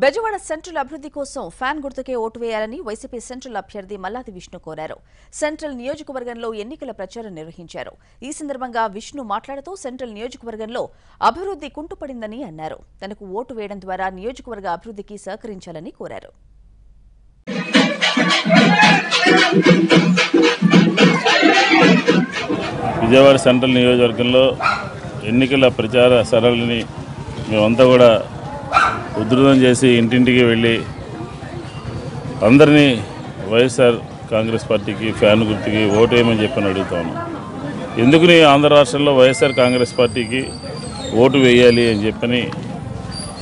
Bezawada central అభివృద్ధి కోసం fan గుర్తుకే ఓటు వేయాలని వైసీపీ సెంట్రల్ అభ్యర్థి మల్లాది విష్ణు కోరారు. సెంట్రల్ నియోజకవర్గంలో ఎన్నికల ప్రచారం నిర్వహించారు. ఈ సందర్భంగా విష్ణు మాట్లాడుతూ సెంట్రల్ నియోజకవర్గంలో అభివృద్ధి కుంటుపడిందని అన్నారు. తనకు ఓటు వేయడం ద్వారా నియోజకవర్గ అభివృద్ధికి సహకరించాలని కోరారు. విజయవాడ సెంట్రల్ నియోజకవర్గంలో ఎన్నికల ప్రచార సరళిని మేమంతా కూడా ఉధృతం చేసి ఇంటింటికి వెళ్ళి అందరినీ వైఎస్ఆర్ కాంగ్రెస్ పార్టీకి ఫ్యాన్ గుర్తుకి ఓటు వేయమని చెప్పని అడుగుతాను. ఎందుకుని ఆంధ్ర రాష్ట్రంలో వైఎస్ఆర్ కాంగ్రెస్ పార్టీకి ఓటు వేయాలి అని చెప్పని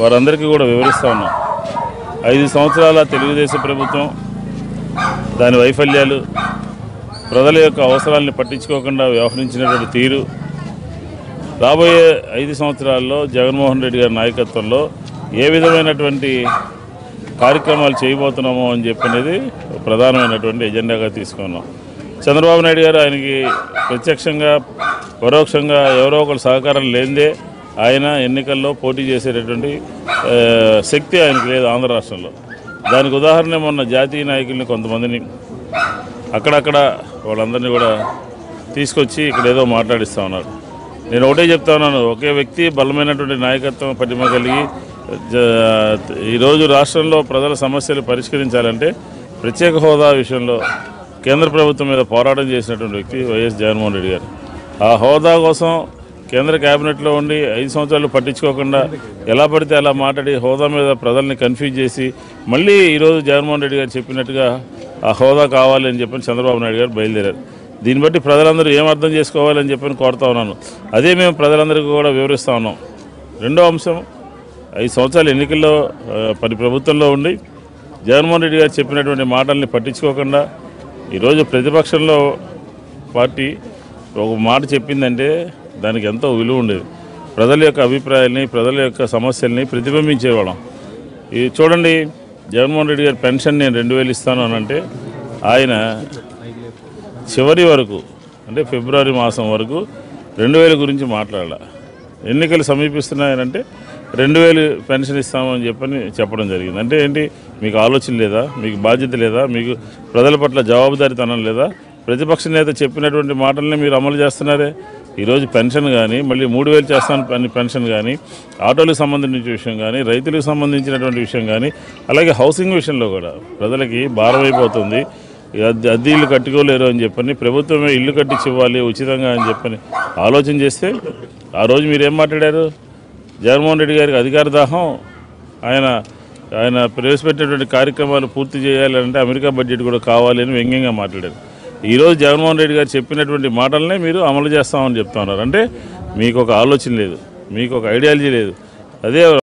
వారందరికీ కూడా వివరిస్తూ ఉన్నాం. 5 సంవత్సరాల తెలుగుదేశం ప్రభుత్వం దాని వైఫల్యాలు, ప్రజల యొక్క అవసరాలను పట్టించుకోకుండా వ్యవహరించినటువంటి తీరు, రాబోయే 5 సంవత్సరాల్లో జగన్మోహన్ రెడ్డి గారి నాయకత్వంలో ఏ విధమైనటువంటి కార్యక్రమాలు చేయబోతున్నామో అని చెప్పనేది ప్రధానమైనటువంటి ఎజెండాగా తీసుకున్నాం. చంద్రబాబు నాయుడు గారు ఆయనకి ప్రత్యక్షంగా పరోక్షంగా ఎవరో ఒకరు సహకారం లేనిదే ఆయన ఎన్నికల్లో పోటీ చేసేటటువంటి శక్తి ఆయనకు లేదు ఆంధ్ర రాష్ట్రంలో. దానికి ఉదాహరణ మొన్న జాతీయ నాయకుల్ని కొంతమందిని అక్కడక్కడ వాళ్ళందరినీ కూడా తీసుకొచ్చి ఇక్కడ ఏదో మాట్లాడిస్తూ ఉన్నారు. నేను ఒకటే చెప్తా ఉన్నాను, ఒకే వ్యక్తి బలమైనటువంటి నాయకత్వం పటిమ కలిగి ఈరోజు రాష్ట్రంలో ప్రజల సమస్యలు పరిష్కరించాలంటే ప్రత్యేక హోదా విషయంలో కేంద్ర ప్రభుత్వం మీద పోరాటం చేసినటువంటి వ్యక్తి వైఎస్ జగన్మోహన్ రెడ్డి గారు. ఆ హోదా కోసం కేంద్ర కేబినెట్లో ఉండి 5 సంవత్సరాలు పట్టించుకోకుండా ఎలా పడితే అలా మాట్లాడి హోదా మీద ప్రజల్ని కన్ఫ్యూజ్ చేసి మళ్ళీ ఈరోజు జగన్మోహన్ రెడ్డి గారు చెప్పినట్టుగా ఆ హోదా కావాలి అని చెప్పని చంద్రబాబు నాయుడు గారు బయలుదేరారు. దీన్ని బట్టి ప్రజలందరూ ఏం అర్థం చేసుకోవాలని చెప్పని కోరుతా ఉన్నాను. అదే మేము ప్రజలందరికీ కూడా వివరిస్తూ ఉన్నాం. రెండో అంశం, 5 సంవత్సరాలు ఎన్నికల్లో ప్రభుత్వంలో ఉండి జగన్మోహన్ రెడ్డి గారు చెప్పినటువంటి మాటల్ని పట్టించుకోకుండా ఈరోజు ప్రతిపక్షంలో పార్టీ ఒక మాట చెప్పిందంటే దానికి ఎంతో విలువ ఉండేది. ప్రజల యొక్క అభిప్రాయాల్ని, ప్రజల యొక్క సమస్యల్ని ప్రతిబింబించేవాళ్ళం. ఇది చూడండి, జగన్మోహన్ రెడ్డి గారి పెన్షన్ నేను 2000 ఇస్తాను అని అంటే ఆయన చివరి వరకు అంటే ఫిబ్రవరి మాసం వరకు 2000 గురించి మాట్లాడాల. ఎన్నికలు సమీపిస్తున్నాయనంటే 2000 పెన్షన్ ఇస్తామని చెప్పడం జరిగింది. అంటే ఏంటి, మీకు ఆలోచన లేదా, మీకు బాధ్యత లేదా, మీకు ప్రజల పట్ల జవాబుదారీతనం లేదా? ప్రతిపక్ష నేత చెప్పినటువంటి మాటల్ని మీరు అమలు చేస్తున్నారే. ఈరోజు పెన్షన్ కానీ, మళ్ళీ 3000 చేస్తాను పెన్షన్ కానీ, ఆటోలకు సంబంధించిన విషయం కానీ, రైతులకు సంబంధించినటువంటి విషయం కానీ, అలాగే హౌసింగ్ విషయంలో కూడా ప్రజలకి భారం అయిపోతుంది. అద్దె ఇల్లు కట్టుకోలేరు అని చెప్పని ప్రభుత్వమే ఇల్లు కట్టించి ఇవ్వాలి ఉచితంగా అని చెప్పని ఆలోచన చేస్తే ఆ రోజు మీరేం మాట్లాడారు? జగన్మోహన్ రెడ్డి గారికి అధికార దాహం, ఆయన ప్రవేశపెట్టినటువంటి కార్యక్రమాలు పూర్తి చేయాలంటే అమెరికా బడ్జెట్ కూడా కావాలి అని వ్యంగ్యంగా మాట్లాడారు. ఈరోజు జగన్మోహన్ రెడ్డి గారు చెప్పినటువంటి మాటలనే మీరు అమలు చేస్తామని చెప్తా ఉన్నారు. అంటే మీకు ఒక ఆలోచన లేదు, మీకు ఒక ఐడియాలజీ లేదు. అదే